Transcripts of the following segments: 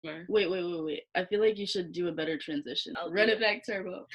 Wait. I feel like you should do a better transition. Run it back, Turbo.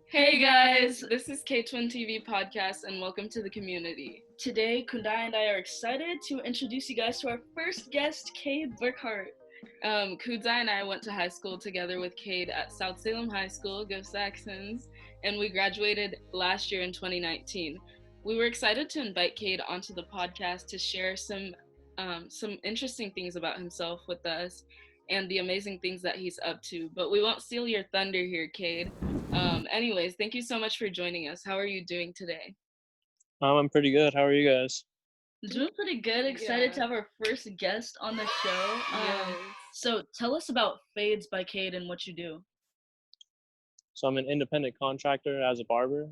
Hey guys, this is ktwinTV podcast and welcome to the community. Today, Kundai and I are excited to introduce you guys to our first guest, Cade Burckhardt. Kudai and I went to high school together with Cade at South Salem High School, go Saxons, and we graduated last year in 2019. We were excited to invite Cade onto the podcast to share some interesting things about himself with us and the amazing things that he's up to. But we won't steal your thunder here, Cade. Anyways, thank you so much for joining us. How are you doing today? I'm pretty good. How are you guys? Doing pretty good. Excited to have our first guest on the show. So tell us about Fades by Cade and what you do. So I'm an independent contractor as a barber.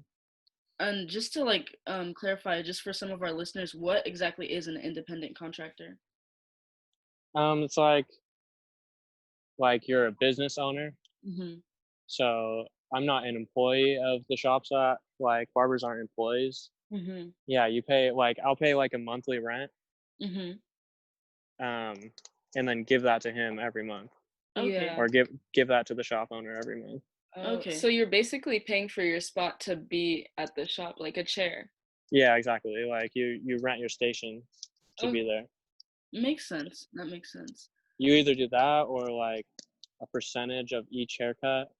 And just to clarify, just for some of our listeners, what exactly is an independent contractor? It's like you're a business owner. Mm-hmm. So I'm not an employee of the shops that barbers aren't employees. Mm-hmm. Yeah, I'll pay a monthly rent. Mm-hmm. And then give that to him every month. Okay. Or give that to the shop owner every month. Okay. So you're basically paying for your spot to be at the shop, like a chair. Yeah, exactly. Like you rent your station to be there. Makes sense. That makes sense. You either do that or a percentage of each haircut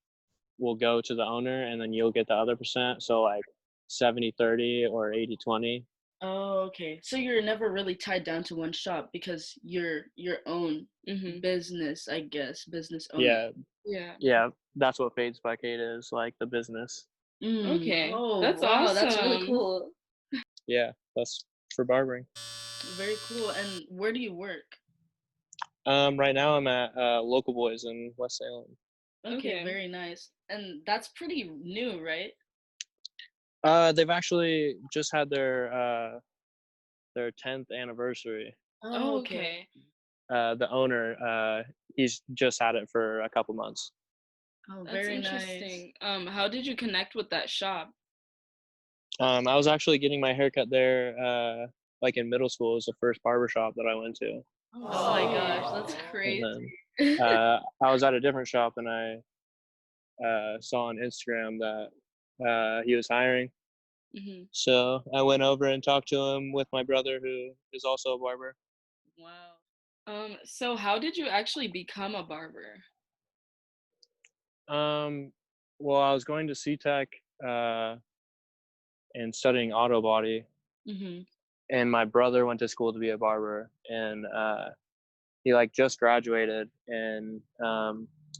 will go to the owner and then you'll get the other percent. So 70-30 or 80-20. Oh, okay. So you're never really tied down to one shop because you're your own business, I guess, business owner. Yeah. That's what Fades by Cade is, like the business. Okay. Oh, that's wow, awesome. That's really cool. Yeah, that's for barbering. Very cool. And where do you work? Right now I'm at Local Boys in West Salem. Okay, very nice. And that's pretty new, right? They've actually just had their 10th anniversary. Oh, okay. The owner, he's just had it for a couple months. Oh, that's very interesting. Nice. How did you connect with that shop? I was actually getting my haircut there, in middle school. It was the first barbershop that I went to. Oh my gosh, that's crazy. And then, I was at a different shop and I saw on Instagram that he was hiring. Mm-hmm. So I went over and talked to him with my brother, who is also a barber. Wow. So how did you actually become a barber? Well, I was going to CTech and studying auto body. Mm-hmm. And my brother went to school to be a barber, and he just graduated, and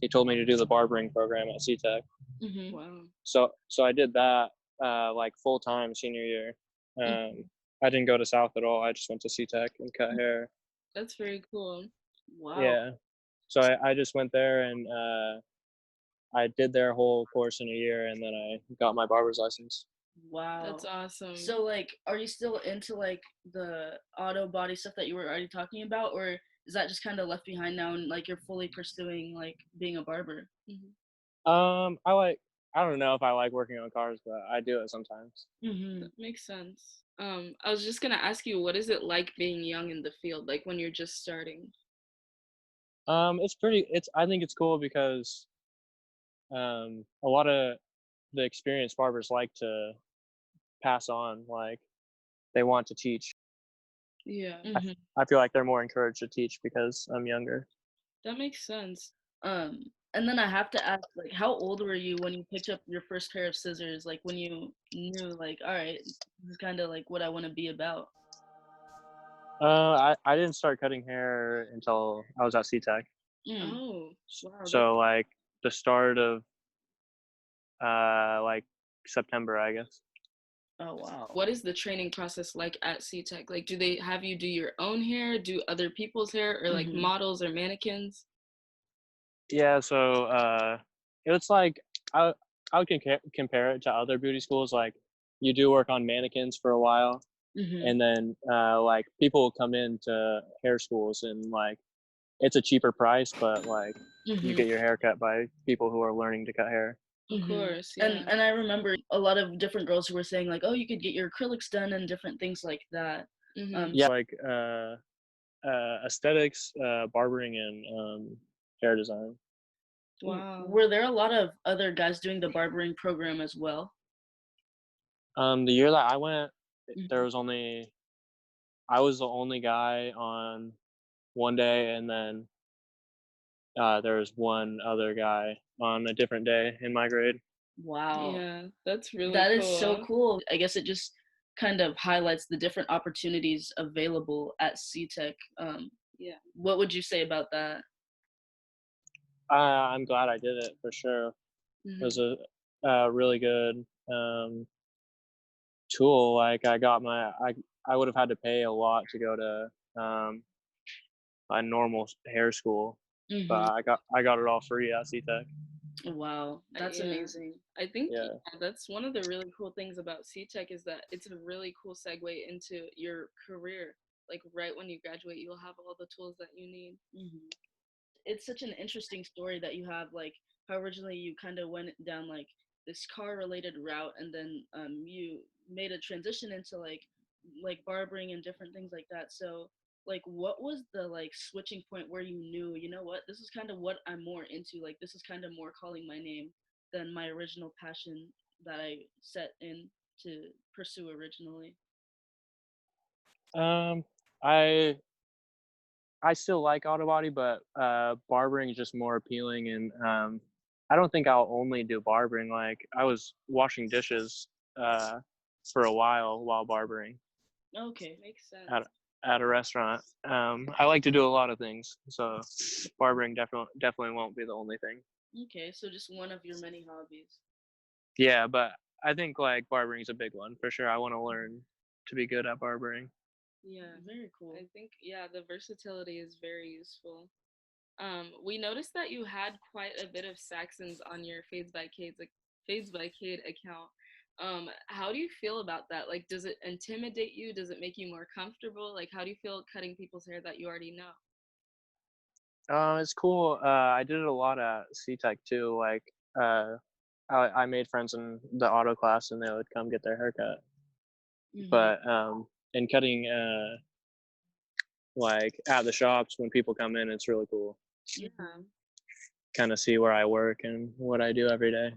he told me to do the barbering program at CTech. Mm-hmm. Wow. So I did that full time senior year. I didn't go to South at all. I just went to CTech and cut hair. That's very cool. Wow. Yeah. So I just went there and I did their whole course in a year, and then I got my barber's license. Wow. That's awesome. So are you still into the auto body stuff that you were already talking about, or is that just kind of left behind now and you're fully pursuing being a barber? I don't know if I like working on cars, but I do it sometimes. That makes sense. I was just gonna ask you, what is it like being young in the field, like when you're just starting? I think it's cool because a lot of the experienced barbers like to pass on, they want to teach. Yeah. I feel like they're more encouraged to teach because I'm younger. That makes sense. And then I have to ask, how old were you when you picked up your first pair of scissors? When you knew, all right, this is kind of what I want to be about. I didn't start cutting hair until I was at CTech. Oh, wow. So the start of September, I guess. Oh wow. What is the training process like at CTech? Do they have you do your own hair, do other people's hair, or models or mannequins? Yeah, so it's I would compare it to other beauty schools. You do work on mannequins for a while, and then people will come into hair schools and it's a cheaper price, but you get your hair cut by people who are learning to cut hair. Of course, yeah. And I remember a lot of different girls who were saying oh, you could get your acrylics done and different things like that. Yeah, aesthetics, barbering, and hair design. Wow. Were there a lot of other guys doing the barbering program as well? The year that I went, Mhm. there was I was the only guy on one day, and then there was one other guy on a different day in my grade. Wow. Yeah, that's really That cool. is so cool. I guess it just kind of highlights the different opportunities available at CTech. Yeah. What would you say about that? I'm glad I did it for sure. It was a really good tool. Like I would have had to pay a lot to go to a normal hair school, but I got it all free at CTech. Wow, that's Yeah. amazing. I think Yeah. that's one of the really cool things about CTech is that it's a really cool segue into your career. Like right when you graduate, you'll have all the tools that you need. It's such an interesting story that you have, like how originally you kind of went down like this car related route, and then you made a transition into like barbering and different things like that. So like what was the like switching point where you knew, you know what, this is kind of what I'm more into, like this is kind of more calling my name than my original passion that I set in to pursue originally? Um, I I still like auto body, but barbering is just more appealing, and I don't think I'll only do barbering. Like I was washing dishes for a while barbering Okay. Makes sense. at a restaurant. I like to do a lot of things, so barbering definitely won't be the only thing. Okay, so just one of your many hobbies. Yeah, but I think like barbering is a big one for sure. I want to learn to be good at barbering. Yeah, Very cool. I think the versatility is very useful. We noticed that you had quite a bit of Saxons on your Fades by Cade account. How do you feel about that? Like, does it intimidate you? Does it make you more comfortable? Like, how do you feel cutting people's hair that you already know? It's cool. I did it a lot at CTech too. Like, I made friends in the auto class, and they would come get their haircut. But in cutting, like at the shops when people come in, it's really cool. Yeah, Kind of see where I work and what I do every day.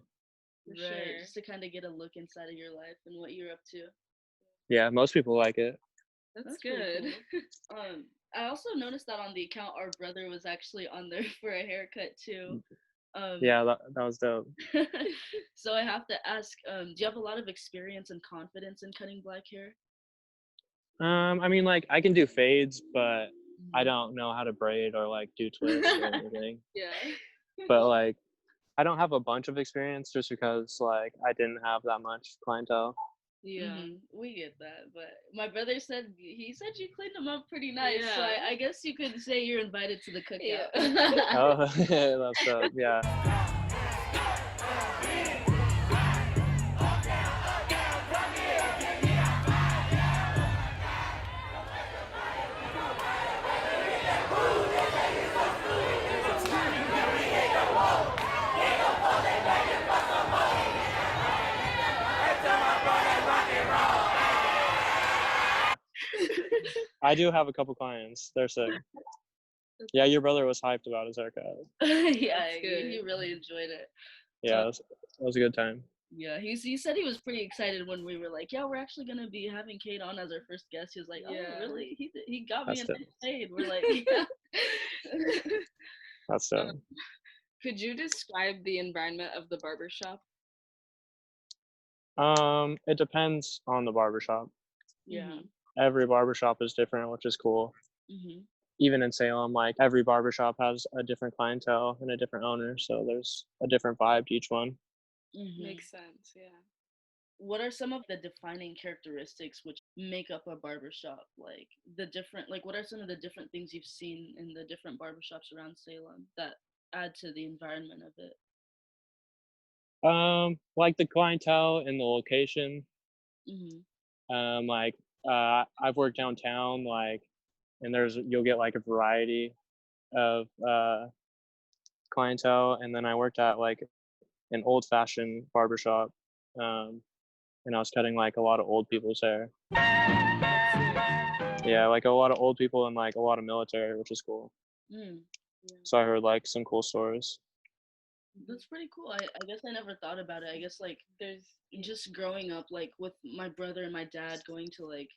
for Right, sure. just to kind of get a look inside of your life and what you're up to. Yeah, most people like it. That's pretty good. cool. I also noticed that on the account, our brother was actually on there for a haircut too. Yeah, that was dope. So I have to ask, do you have a lot of experience and confidence in cutting black hair? I mean, like I can do fades, but I don't know how to braid or like do twists or anything. Yeah. But like, I don't have a bunch of experience just because like I didn't have that much clientele. Yeah. We get that, but my brother said he said you cleaned them up pretty nice. So Yeah. I guess you could say you're invited to the cookout. Oh, that's dope. Yeah. I do have a couple clients. They're sick. Yeah, your brother was hyped about his haircut. Yeah, he really enjoyed it. Yeah, it was a good time. Yeah, he said he was pretty excited when we were like, yeah, we're actually gonna be having Cade on as our first guest. He was like, oh, really? He got me That's a dope. nice fade. We're like, yeah. That's dope. Could you describe the environment of the barbershop? It depends on the barbershop. Yeah. Every barbershop is different, which is cool. Even in Salem, like every barbershop has a different clientele and a different owner, so there's a different vibe to each one. Makes sense, yeah. What are some of the defining characteristics which make up a barbershop? Like what are some of the different things you've seen in the different barbershops around Salem that add to the environment of it? Like the clientele and the location. Like I've worked downtown, like, and you'll get like a variety of clientele, and then I worked at like an old-fashioned barbershop, and I was cutting like a lot of old people's hair. Yeah, like a lot of old people and like a lot of military, which is cool. Mm. So I heard like some cool stories. That's pretty cool. I guess I never thought about it. I guess like There's just growing up like with my brother and my dad going to like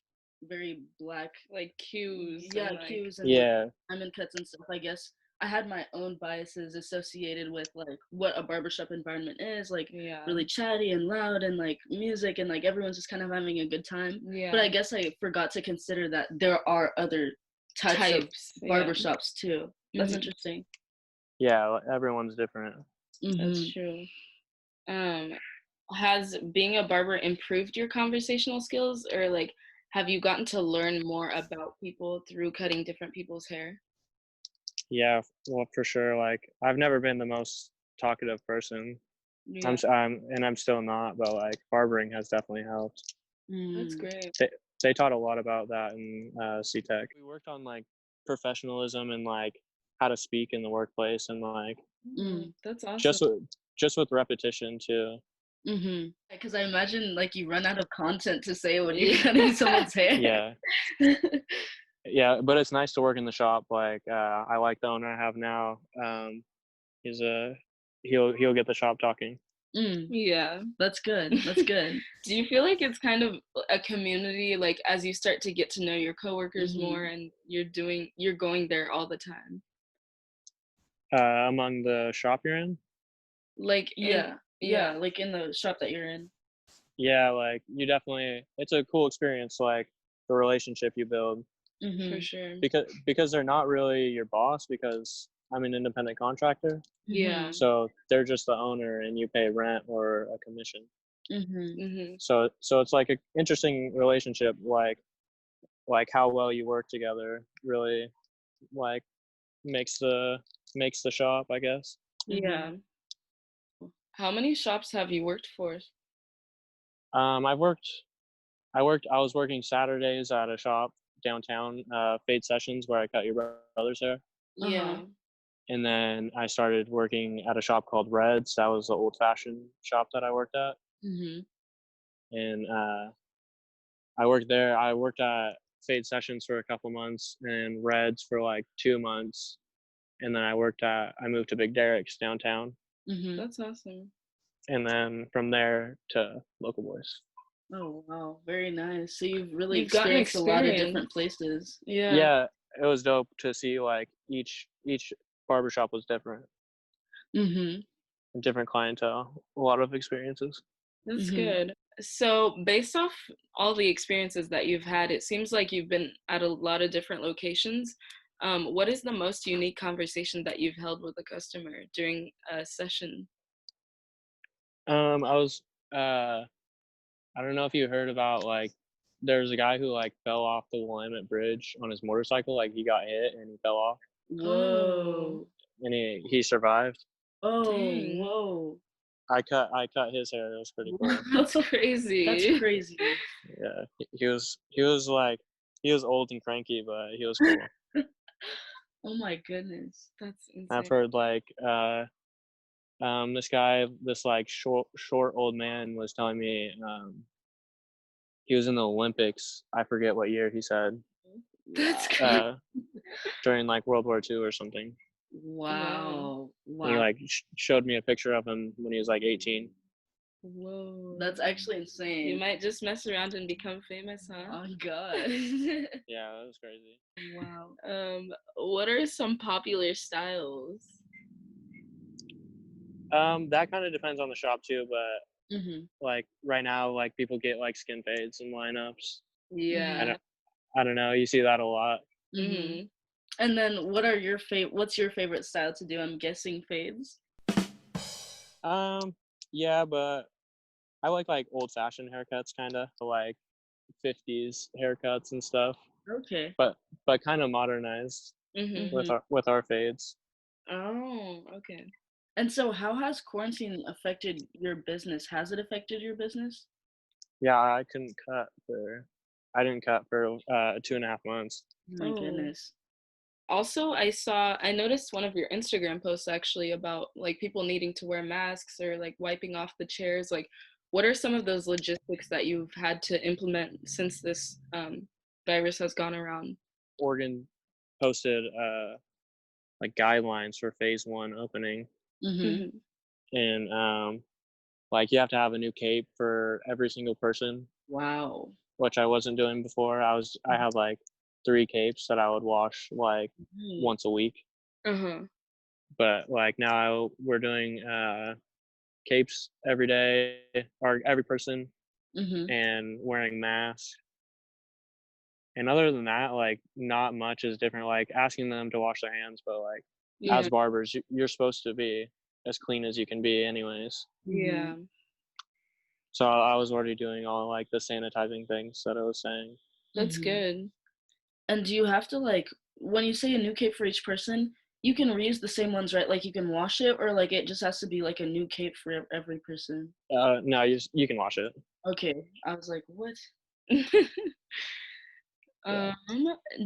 very black like cues. yeah and, like, cues and like Yeah, diamond cuts and stuff. I guess I had my own biases associated with like what a barbershop environment is, like yeah. really chatty and loud and like music and like everyone's just kind of having a good time. Yeah. But I guess I forgot to consider that there are other types of yeah. barbershops too. That's Mhm. interesting. yeah, everyone's different. That's true. Has being a barber improved your conversational skills, or like have you gotten to learn more about people through cutting different people's hair? Yeah, well, for sure. Like I've never been the most talkative person. Yeah. I'm still not, but like barbering has definitely helped. That's Mm. great. They taught a lot about that in C-Tech. We worked on like professionalism and like how to speak in the workplace and like That's awesome. just with repetition too. Mm-hmm. Because I imagine like you run out of content to say when you're cutting someone's hair. Yeah. Yeah, but it's nice to work in the shop. Like I like the owner I have now. He'll get the shop talking. Yeah, that's good. That's good. Do you feel like it's kind of a community, like as you start to get to know your coworkers more and you're going there all the time? Among the shop you're in? Like yeah, like in the shop that you're in. Yeah, like you definitely, it's a cool experience, like the relationship you build. For sure. Because they're not really your boss, because I'm an independent contractor. Yeah. So they're just the owner and you pay rent or a commission. So it's like an interesting relationship, like how well you work together really like makes the shop, I guess. Yeah. How many shops have you worked for? I was working Saturdays at a shop downtown, Fade Sessions, where I cut your brother's hair. Yeah. And then I started working at a shop called Reds. That was the old fashioned shop that I worked at. And I worked there. I worked at Fade Sessions for a couple months and Reds for like 2 months. And then I moved to Big Derek's downtown. That's awesome. And then from there to Local Boys. Oh wow, very nice. So you've really gotten experienced a lot of different places. Yeah, it was dope to see like each barbershop was different. Different clientele, a lot of experiences. That's good. So based off all the experiences that you've had, it seems like you've been at a lot of different locations. What is the most unique conversation that you've held with a customer during a session? I don't know if you heard about like there's a guy who like fell off the Willamette Bridge on his motorcycle. Like he got hit and he fell off. Whoa. And he survived. Oh, dang. Whoa. I cut his hair. It was pretty cool. That's crazy. That's crazy. Yeah, he was old and cranky, but he was cool. Oh my goodness, that's insane. I've heard like this like short old man was telling me he was in the Olympics. I forget what year he said. That's crazy. During like World War II or something. Wow. He like showed me a picture of him when he was like 18. Whoa. That's actually insane. You might just mess around and become famous, huh? Oh God. Yeah, that was crazy. Wow. What are some popular styles? That kind of depends on the shop too, but like right now, like people get like skin fades and lineups. Yeah. I don't know. You see that a lot. And then what's your favorite style to do? I'm guessing fades. Yeah, but I like old fashioned haircuts, kind of like 50s haircuts and stuff. Okay. But kind of modernized with our fades. Oh, okay. And so how has quarantine affected your business? Has it affected your business? Yeah, I didn't cut for 2.5 months. My goodness. Also, I noticed one of your Instagram posts actually about like people needing to wear masks or like wiping off the chairs. Like, what are some of those logistics that you've had to implement since this virus has gone around. Oregon posted like guidelines for phase 1 opening, and like you have to have a new cape for every single person. Wow. Which I wasn't doing before. I have like 3 capes that I would wash like once a week. But like now we're doing capes every day, or every person, and wearing masks. And other than that, like not much is different. Like asking them to wash their hands, but like as barbers, you're supposed to be as clean as you can be anyways. Yeah. So I was already doing all like the sanitizing things that I was saying. That's good. And do you have to, like, when you say a new cape for each person, you can reuse the same ones, right? Like you can wash it, or like it just has to be like a new cape for every person? No, you can wash it. Okay. I was like, what?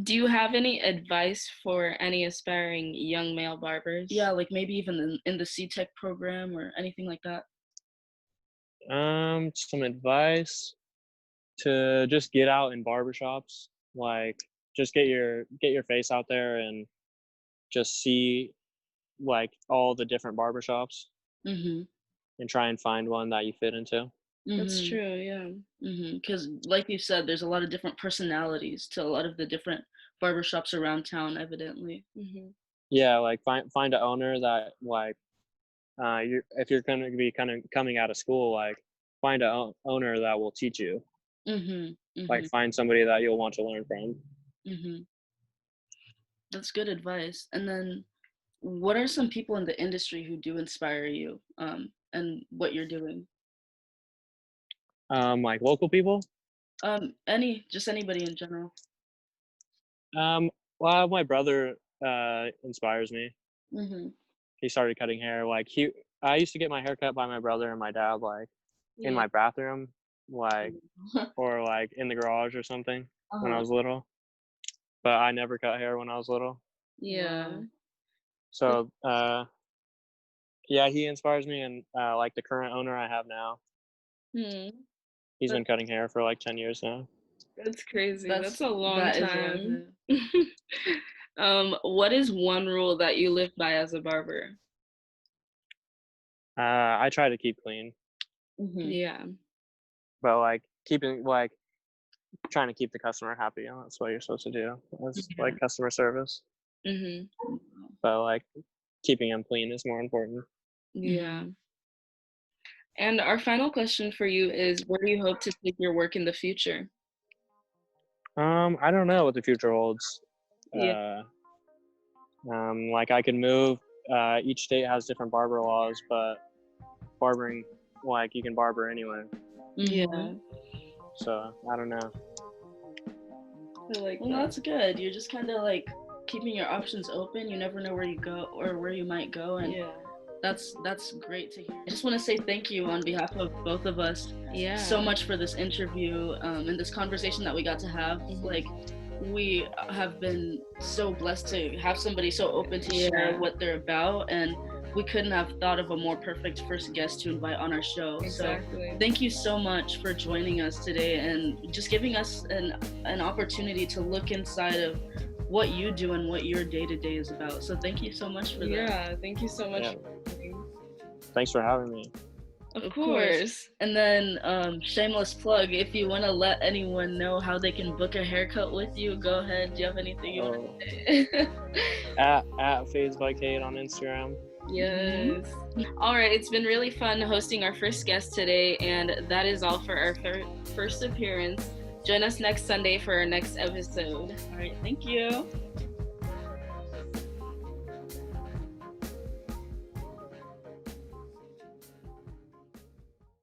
Do you have any advice for any aspiring young male barbers? Yeah, like maybe even in the C-Tech program or anything like that. Some advice to just get out in barbershops, like just get your face out there and just see like all the different barbershops, and try and find one that you fit into. That's true, yeah. Because like you said, there's a lot of different personalities to a lot of the different barbershops around town, evidently. Yeah, like find an owner that like if you're going to be kind of coming out of school, like find an owner that will teach you. Like find somebody that you'll want to learn from. That's good advice. And then what are some people in the industry who do inspire you, and what you're doing? Like local people? Just anybody in general. Well, my brother inspires me. He started cutting hair. Like I used to get my hair cut by my brother and my dad, like in my bathroom, like or like in the garage or something when I was little. But I never cut hair when I was little. Yeah. So yeah, he inspires me, and like the current owner I have now. He's been cutting hair for like 10 years now. That's crazy. That's a long time. What is one rule that you live by as a barber? I try to keep clean. Yeah. But like trying to keep the customer happy, and that's what you're supposed to do. That's like customer service. But like keeping them clean is more important. Yeah. And our final question for you is, where do you hope to take your work in the future? I don't know what the future holds. Like I could move. Each state has different barber laws, but barbering, like you can barber anywhere. Yeah. So I don't know. Well, that's good. You're just kind of like keeping your options open. You never know where you go or where you might go, and that's great to hear. I just want to say thank you on behalf of both of us so much for this interview, and this conversation that we got to have. Like, we have been so blessed to have somebody so open to share what they're about, and we couldn't have thought of a more perfect first guest to invite on our show. Exactly. So thank you so much for joining us today and just giving us an opportunity to look inside of what you do and what your day-to-day is about. So thank you so much for that. Yeah, thank you so much. Thanks for having me. Of course. And then shameless plug, if you want to let anyone know how they can book a haircut with you, go ahead. Do you have anything you want to say? at Fades by Cade on Instagram. Yes. All right, it's been really fun hosting our first guest today, and that is all for our first appearance. Join us next Sunday for our next episode. All right, thank you.